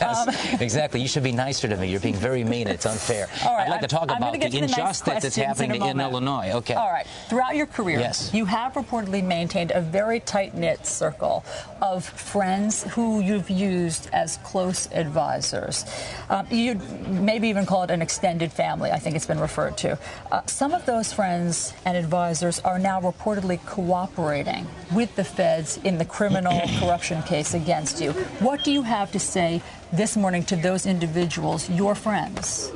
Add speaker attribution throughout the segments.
Speaker 1: Yes, exactly. You should be nicer to me. You're being very mean. It's unfair.
Speaker 2: All right,
Speaker 1: I'd like to talk about the injustice that's happening in Illinois. Okay.
Speaker 2: All right. Throughout your career,
Speaker 1: yes,
Speaker 2: you have reportedly maintained a very tight-knit circle of friends who you've used as close advisors. You maybe even call it an extended family, I think it's been referred to. Some of those friends and advisors are now reportedly cooperating with the feds in the criminal corruption case against you. What do you have to say this morning to those individuals, your friends?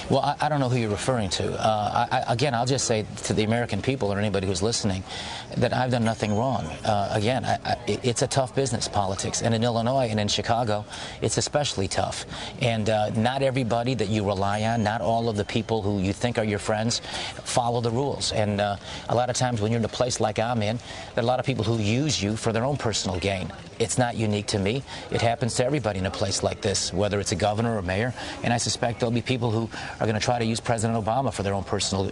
Speaker 1: Well, I don't know who you're referring to. Again, I'll just say to the American people or anybody who's listening that I've done nothing wrong. Again, it's a tough business, politics. And in Illinois and in Chicago, it's especially tough. And not everybody that you rely on, not all of the people who you think are your friends, follow the rules. And a lot of times when you're in a place like I'm in, there are a lot of people who use you for their own personal gain. It's not unique to me. It happens to everybody in a place like this, whether it's a governor or mayor. And I suspect there'll be people who are going to try to use President Obama for their own personal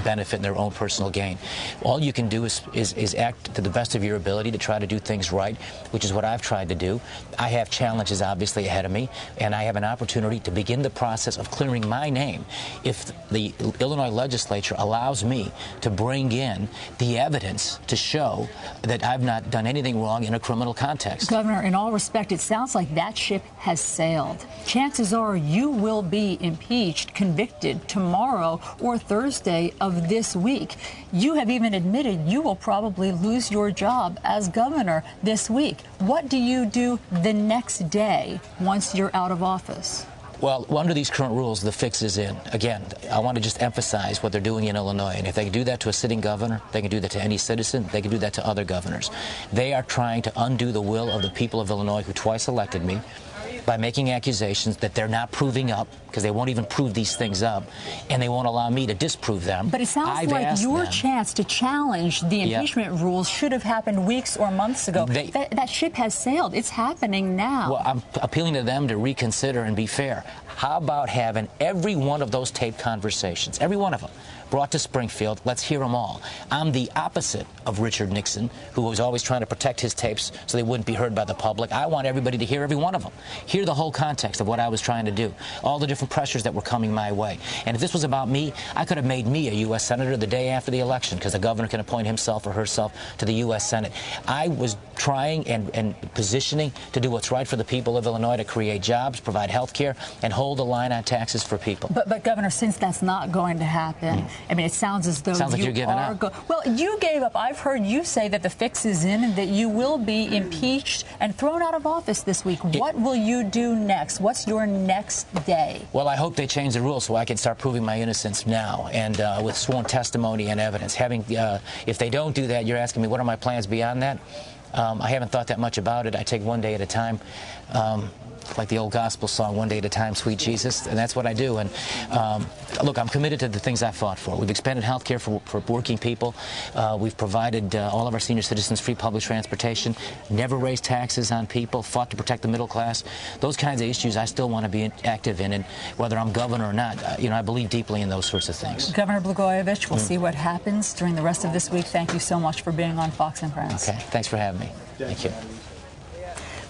Speaker 1: benefit and their own personal gain. All you can do is act to the best of your ability to try to do things right, which is what I've tried to do. I have challenges, obviously, ahead of me, and I have an opportunity to begin the process of clearing my name if the Illinois legislature allows me to bring in the evidence to show that I've not done anything wrong in a criminal context.
Speaker 2: Governor, in all respect, it sounds like that ship has sailed. Chances are you will be impeached, convicted tomorrow or Thursday of this week. You have even admitted you will probably lose your job as governor this week. What do you do the next day once you're out of office?
Speaker 1: Well, under these current rules, the fix is in. Again, I want to just emphasize what they're doing in Illinois. And if they can do that to a sitting governor, they can do that to any citizen. They can do that to other governors. They are trying to undo the will of the people of Illinois who twice elected me by making accusations that they're not proving up, because they won't even prove these things up, and they won't allow me to disprove them.
Speaker 2: But it sounds like your chance to challenge the impeachment rules should have happened weeks or months ago. That ship has sailed. It's happening now.
Speaker 1: Well, I'm appealing to them to reconsider and be fair. How about having every one of those taped conversations, every one of them, brought to Springfield? Let's hear them all. I'm the opposite of Richard Nixon, who was always trying to protect his tapes so they wouldn't be heard by the public. I want everybody to hear every one of them, hear the whole context of what I was trying to do, all the different pressures that were coming my way. And if this was about me, I could have made me a U.S. Senator the day after the election, because the governor can appoint himself or herself to the U.S. Senate. I was trying and positioning to do what's right for the people of Illinois, to create jobs, provide health care, and hold the line on taxes for people.
Speaker 2: But Governor, since that's not going to happen, I mean, it sounds as though
Speaker 1: like you're giving up.
Speaker 2: Well, you gave up. I've heard you say that the fix is in and that you will be impeached and thrown out of office this week. What will you do next? What's your next day?
Speaker 1: Well, I hope they change the rules so I can start proving my innocence now, and with sworn testimony and evidence. If they don't do that, you're asking me what are my plans beyond that? I haven't thought that much about it. I take one day at a time. Like the old gospel song, one day at a time, sweet Jesus, and that's what I do. And look, I'm committed to the things I fought for. We've expanded health care for working people. We've provided all of our senior citizens free public transportation, never raised taxes on people, fought to protect the middle class. Those kinds of issues I still want to be active in, and whether I'm governor or not, I believe deeply in those sorts of things.
Speaker 2: Governor Blagojevich, we'll see what happens during the rest of this week. Thank you so much for being on Fox and Friends.
Speaker 1: Okay, thanks for having me. Thank you.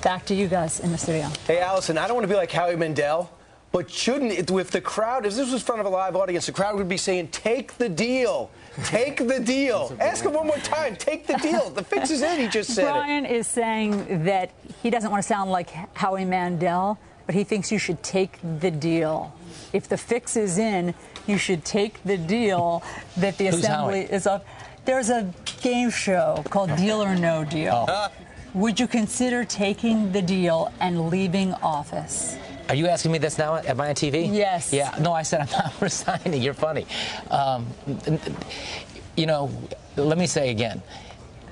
Speaker 2: Back to you guys in the studio.
Speaker 3: Hey, Alisyn, I don't want to be like Howie Mandel, but shouldn't it, with the crowd, if this was in front of a live audience, the crowd would be saying, take the deal. Take the deal. Ask him one more time. Take the deal. The fix is in, he just said
Speaker 2: Brian is saying that he doesn't want to sound like Howie Mandel, but he thinks you should take the deal. If the fix is in, you should take the deal that the assembly is up. There's a game show called Deal or No Deal. Would you consider taking the deal and leaving office?
Speaker 1: Are you asking me this now? Am I on TV?
Speaker 2: Yes.
Speaker 1: Yeah. No, I said I'm not resigning. You're funny. Let me say again,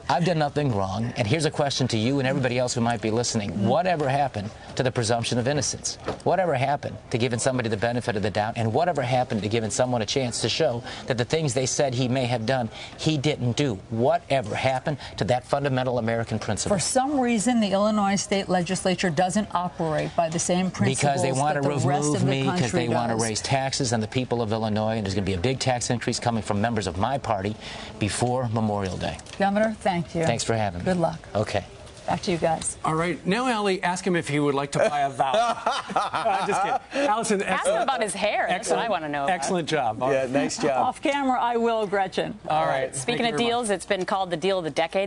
Speaker 1: I've done nothing wrong, and here's a question to you and everybody else who might be listening. Whatever happened to the presumption of innocence? Whatever happened to giving somebody the benefit of the doubt? And whatever happened to giving someone a chance to show that the things they said he may have done, he didn't do? Whatever happened to that fundamental American principle?
Speaker 2: For some reason, the Illinois state legislature doesn't operate by the same principles
Speaker 1: because they want to remove me,
Speaker 2: because
Speaker 1: they want to raise taxes on the people of Illinois, and there's going to be a big tax increase coming from members of my party before Memorial Day.
Speaker 2: Governor, thank you.
Speaker 1: Thanks for having me.
Speaker 2: Good luck.
Speaker 1: Okay.
Speaker 2: Back to you guys.
Speaker 4: All right. Now, Ali, ask him if he would like to buy a voucher. I'm just kidding. Alisyn,
Speaker 5: ask him about his hair. That's what I want to know about.
Speaker 4: Excellent job.
Speaker 3: Yeah, nice job.
Speaker 2: Off camera, I will, Gretchen.
Speaker 4: All right.
Speaker 5: Speaking of deals, it's been called the deal of the decade.